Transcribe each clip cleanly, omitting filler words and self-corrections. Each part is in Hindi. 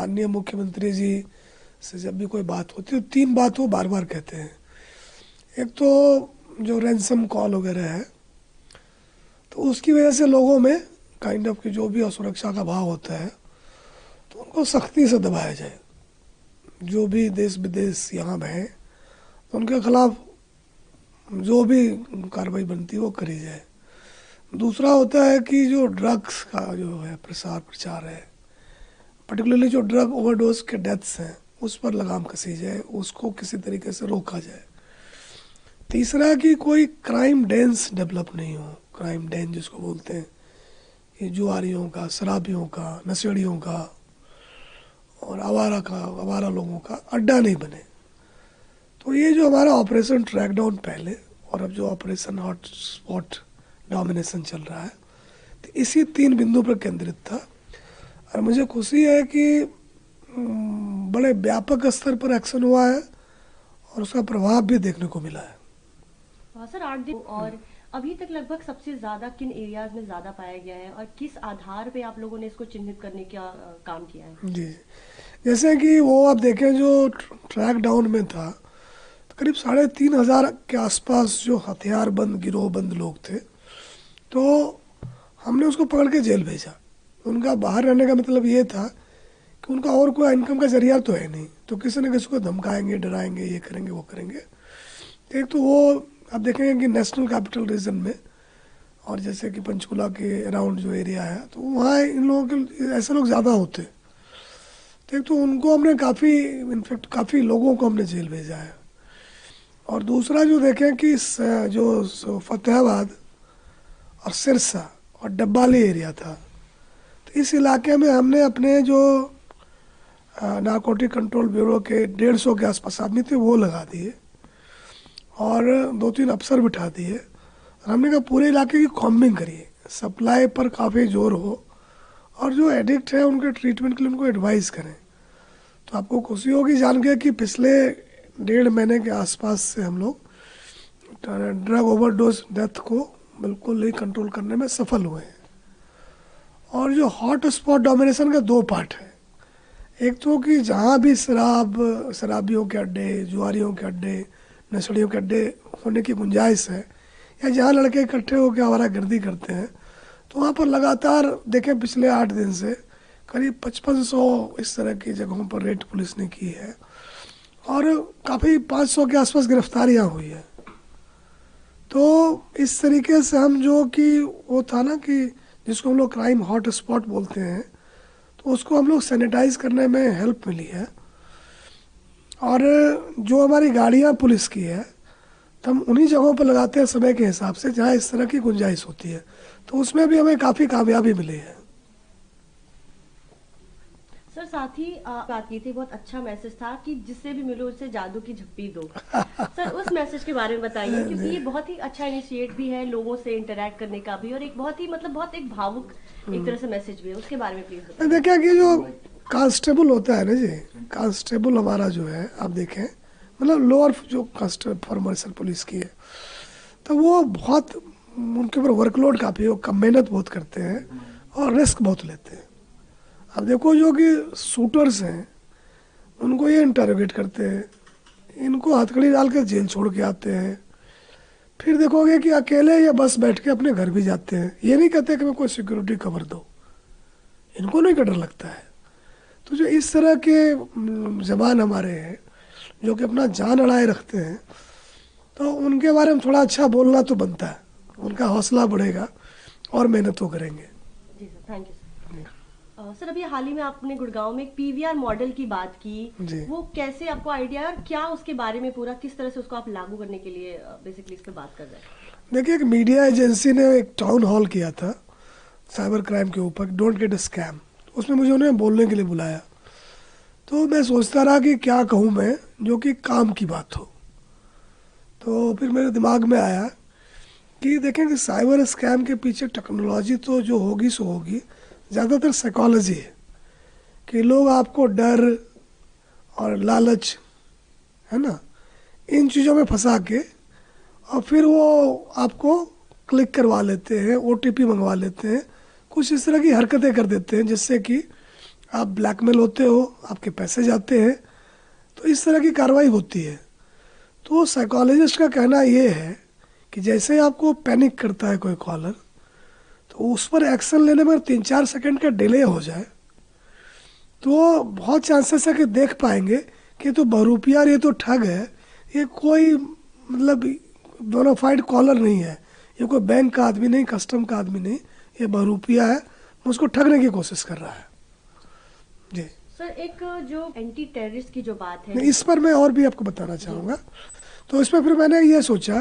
माननीय मुख्यमंत्री जी से जब भी कोई बात होती है, 3 बात वो बार बार कहते हैं। एक तो जो रैंसम कॉल वगैरह है, तो उसकी वजह से लोगों में काइंड ऑफ की जो भी असुरक्षा का भाव होता है, तो उनको सख्ती से दबाया जाए। जो भी देश विदेश यहाँ हैं, तो उनके खिलाफ जो भी कार्रवाई बनती है वो करी जाए। दूसरा होता है कि जो ड्रग्स का जो है प्रसार प्रचार है, पर्टिकुलरली जो ड्रग ओवरडोज के डेथ्स हैं, उस पर लगाम कसी जाए, उसको किसी तरीके से रोका जाए। तीसरा कि कोई क्राइम डेंस डेवलप नहीं हो। क्राइम डेंस जिसको बोलते हैं, ये जुआरियों का, शराबियों का, नशेड़ियों का और आवारा लोगों का अड्डा नहीं बने। तो ये जो हमारा ऑपरेशन ट्रैकडाउन पहले और अब जो ऑपरेशन हॉट स्पॉट डोमिनेशन चल रहा है, तो इसी 3 बिंदु पर केंद्रित था। और मुझे खुशी है कि बड़े व्यापक स्तर पर एक्शन हुआ है और उसका प्रभाव भी देखने को मिला है। सर 8 दिन और अभी तक लगभग सबसे ज्यादा किन एरियाज में ज्यादा पाया गया है और किस आधार पे आप लोगों ने इसको चिन्हित करने का काम किया है? जी, जैसे कि वो आप देखें जो ट्रैक डाउन में था, तो करीब 3,500 के आसपास जो हथियारबंद गिरोहबंद लोग थे, तो हमने उसको पकड़ के जेल भेजा। उनका बाहर रहने का मतलब ये था कि उनका और कोई इनकम का जरिया तो है नहीं, तो किसी न किसी को धमकाएंगे, डराएंगे, ये करेंगे वो करेंगे। एक तो वो आप देखेंगे कि नेशनल कैपिटल रीजन में और जैसे कि पंचकुला के अराउंड जो एरिया है, तो वहाँ इन लोगों के ऐसे लोग ज़्यादा होते। तो एक तो उनको हमने काफ़ी लोगों को हमने जेल भेजा है। और दूसरा जो देखें कि जो फतेहाबाद और सिरसा और डब्बाली एरिया था, तो इस इलाके में हमने अपने जो नारकोटिक कंट्रोल ब्यूरो के 150 के आसपास आदमी थे वो लगा दिए और 2-3 अफसर बिठा दिए। और हमने कहा पूरे इलाके की कॉम्बिंग करिए, सप्लाई पर काफ़ी जोर हो और जो एडिक्ट है उनके ट्रीटमेंट के लिए उनको एडवाइस करें। तो आपको खुशी होगी जान के कि पिछले 1.5 महीने के आसपास से हम लोग ड्रग ओवरडोज डेथ को बिल्कुल ही कंट्रोल करने में सफल हुए हैं। और जो हॉट स्पॉट डोमिनेशन का 2 पार्ट है। एक तो कि जहाँ भी शराबियों के अड्डे, जुआरियों के अड्डे, नशेड़ियों के अड्डे होने की गुंजाइश है, या जहाँ लड़के इकट्ठे होकर आवारागर्दी करते हैं, तो वहाँ पर लगातार देखें पिछले 8 दिन से करीब 5500 इस तरह की जगहों पर रेड पुलिस ने की है और काफ़ी 500 के आसपास गिरफ्तारियाँ हुई है। तो इस तरीके से हम जो कि वो था ना कि जिसको हम लोग क्राइम हॉट स्पॉट बोलते हैं, तो उसको हम लोग सैनिटाइज करने में हेल्प मिली है। और जो हमारी गाड़ियाँ पुलिस की है, तो हम उन्हीं जगहों पर लगाते हैं समय के हिसाब से जहाँ इस तरह की गुंजाइश होती है, तो उसमें भी हमें काफ़ी कामयाबी मिली है। सर साथ ही बात की थी, बहुत अच्छा मैसेज था कि जिससे भी मिलो उससे जादू की झप्पी दो। सर उस मैसेज के बारे में बताइए, क्योंकि ये बहुत ही अच्छा इनिशिएट भी है लोगों से इंटरेक्ट करने का भी, और एक बहुत ही बहुत एक भावुक एक तरह से मैसेज भी है, उसके बारे में प्लीज बताइए। देखिए कि जो कांस्टेबल होता है ना जी, कांस्टेबल हमारा जो है आप देखें, मतलब लोअर जो कांस्ट फॉर्मेशन पुलिस की है, तो वो बहुत उनके ऊपर वर्कलोड काफ़ी है, वो कम मेहनत बहुत करते हैं और रिस्क बहुत लेते हैं। अब देखो जो कि शूटर्स हैं उनको ये इंटरोगेट करते हैं, इनको हथकड़ी डाल के जेल छोड़ के आते हैं, फिर देखोगे कि अकेले या बस बैठ के अपने घर भी जाते हैं। ये नहीं कहते कि मैं कोई सिक्योरिटी कवर दो, इनको नहीं डर लगता है। तो जो इस तरह के जवान हमारे हैं जो कि अपना जान अड़ाए रखते हैं, तो उनके बारे में थोड़ा अच्छा बोलना तो बनता है, उनका हौसला बढ़ेगा और मेहनत वो करेंगे। जी sir, thank you sir. Sir अभी हाल ही में आपने गुड़गांव में एक पीवीआर मॉडल की बात की, वो कैसे आपको आइडिया और क्या उसके बारे में पूरा किस तरह से उसको आप लागू करने के लिए बेसिकली इस पे बात कर रहे हैं? देखिए, एक मीडिया एजेंसी ने एक टाउन हॉल किया था साइबर क्राइम के ऊपर, डोंट गेट अ स्कैम। उसमें मुझे उन्हें बोलने के लिए बुलाया, तो मैं सोचता रहा कि क्या कहूँ मैं जो कि काम की बात हो। तो फिर मेरे दिमाग में आया कि देखें कि साइबर स्कैम के पीछे टेक्नोलॉजी तो जो होगी सो होगी, ज़्यादातर साइकोलॉजी है कि लोग आपको डर और लालच, है ना, इन चीज़ों में फंसा के और फिर वो आपको क्लिक करवा लेते हैं, ओटीपी मंगवा लेते हैं, कुछ इस तरह की हरकतें कर देते हैं जिससे कि आप ब्लैकमेल होते हो, आपके पैसे जाते हैं, तो इस तरह की कार्रवाई होती है। तो साइकोलॉजिस्ट का कहना ये है कि जैसे ही आपको पैनिक करता है कोई कॉलर, तो उस पर एक्शन लेने में 3-4 सेकंड का डिले हो जाए तो बहुत चांसेस है कि देख पाएंगे कि ये तो बहरूपिया और ये तो ठग है, ये कोई मतलब बोनाफाइड कॉलर नहीं है, ये कोई बैंक का आदमी नहीं, कस्टम का आदमी नहीं, ये बहरूपिया है, मुझको ठगने की कोशिश कर रहा है। जी सर, एक जो एंटी टेररिस्ट की जो बात है, नहीं, इस पर मैं और भी आपको बताना चाहूँगा। तो इसमें फिर मैंने ये सोचा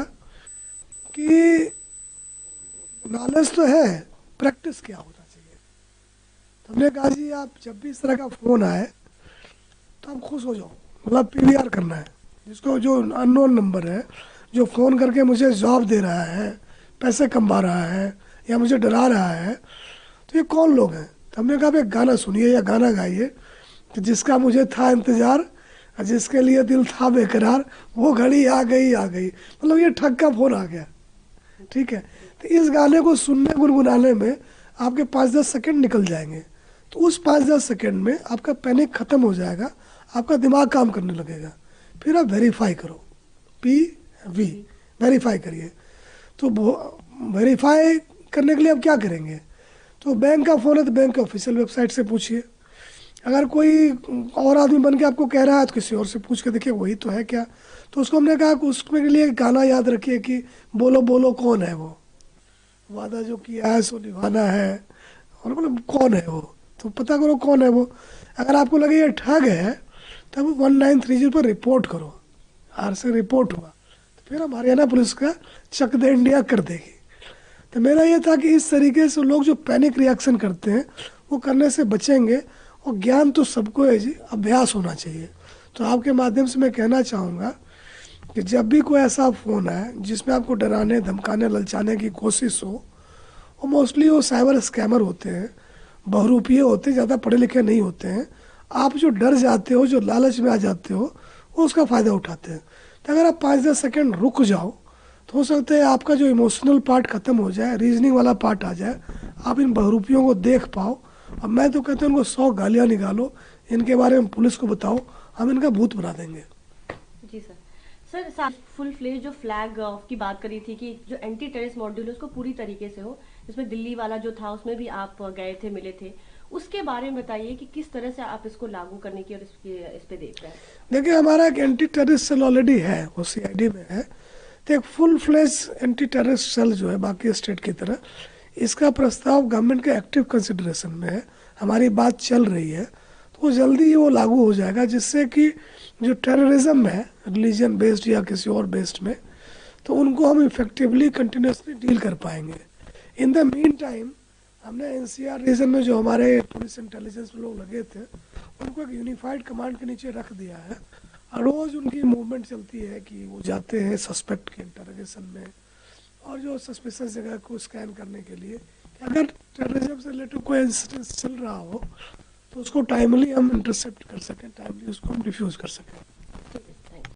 कि नॉलेज तो है, प्रैक्टिस क्या होना चाहिए। तो हमने कहा जी आप जब भी इस तरह का फ़ोन आए तो आप खुश हो जाओ, मतलब पीवीआर करना है। जिसको जो अननोन नंबर है जो फ़ोन करके मुझे जॉब दे रहा है, पैसे कमा रहा है या मुझे डरा रहा है, तो ये कौन लोग हैं। तो हमने कहा एक गाना सुनिए या गाना गाइए कि जिसका मुझे था इंतज़ार, जिसके लिए दिल था बेकरार, वो घड़ी आ गई आ गई। मतलब ये ठग का फ़ोन आ गया, ठीक है। तो इस गाने को सुनने गुनगुनाने में आपके 5-10 सेकंड निकल जाएंगे। तो उस 5-10 सेकंड में आपका पैनिक ख़त्म हो जाएगा, आपका दिमाग काम करने लगेगा। फिर आप वेरीफाई करो, PV वेरीफाई करिए। तो वेरीफाई करने के लिए आप क्या करेंगे, तो बैंक का फ़ोन है तो बैंक के ऑफिशियल वेबसाइट से पूछिए। अगर कोई और आदमी बन के आपको कह रहा है तो किसी और से पूछ के देखिए वही तो है क्या। तो उसको हमने कहा कि उसके लिए गाना याद रखिए कि बोलो बोलो कौन है वो, वादा जो किया है सो निभाना है, और मतलब कौन है वो, तो पता करो कौन है वो। अगर आपको लगे ये ठग है तब 1930 पर रिपोर्ट करो, आर से रिपोर्ट हुआ तो फिर हम हरियाणा पुलिस का चक दे इंडिया कर देगी। तो मेरा ये था कि इस तरीके से लोग जो पैनिक रिएक्शन करते हैं वो करने से बचेंगे। और ज्ञान तो सबको है जी, अभ्यास होना चाहिए। तो आपके माध्यम से मैं कहना चाहूँगा कि जब भी कोई ऐसा फ़ोन आए जिसमें आपको डराने धमकाने ललचाने की कोशिश हो, वो मोस्टली वो साइबर स्कैमर होते हैं, बहुरूपिये होते हैं, ज़्यादा पढ़े लिखे नहीं होते हैं। आप जो डर जाते हो, जो लालच में आ जाते हो, वो उसका फ़ायदा उठाते हैं। तो अगर आप 5-10 सेकंड रुक जाओ तो हो सकता है आपका जो इमोशनल पार्ट ख़त्म हो जाए, रीजनिंग वाला पार्ट आ जाए, आप इन बहुरूपियों को देख पाओ। और मैं तो कहता हूँ उनको 100 गालियाँ निकालो, इनके बारे में पुलिस को बताओ, हम इनका भूत बना देंगे। जी सर, फुल फ्लेज जो फ्लैग ऑफ की बात करी थी कि जो एंटी टेररिस्ट मॉड्यूल है उसको पूरी तरीके से हो, जिसमें दिल्ली वाला जो था उसमें भी आप गए थे, मिले थे, उसके बारे में बताइए कि किस तरह से आप इसको लागू करने की और इस पे देख रहे हैं। देखिए हमारा एक एंटी टेररिस्ट सेल ऑलरेडी है, वो CID में है। तो एक full fledge anti terrorist cell जो है बाकी स्टेट की तरह, इसका प्रस्ताव गवर्नमेंट के एक्टिव कंसिडरेशन में है, हमारी बात चल रही है। तो वो जल्दी ही वो लागू हो जाएगा, जिससे कि जो टेररिज्म है रिलीजन बेस्ड या किसी और बेस्ड में, तो उनको हम इफेक्टिवली कंटिन्यूसली डील कर पाएंगे। इन द मीन टाइम हमने NCR रीजन में जो हमारे पुलिस इंटेलिजेंस लोग लगे थे उनको एक यूनिफाइड कमांड के नीचे रख दिया है। और रोज़ उनकी मूवमेंट चलती है कि वो जाते हैं सस्पेक्ट के इंटरोगेशन में और जो सस्पिशियस जगह को स्कैन करने के लिए कि अगर टेररिज्म से रिलेटेड कोई इंसिडेंस चल रहा हो तो उसको टाइमली हम इंटरसेप्ट कर सकें, टाइमली उसको हम डिफ्यूज़ कर सकें।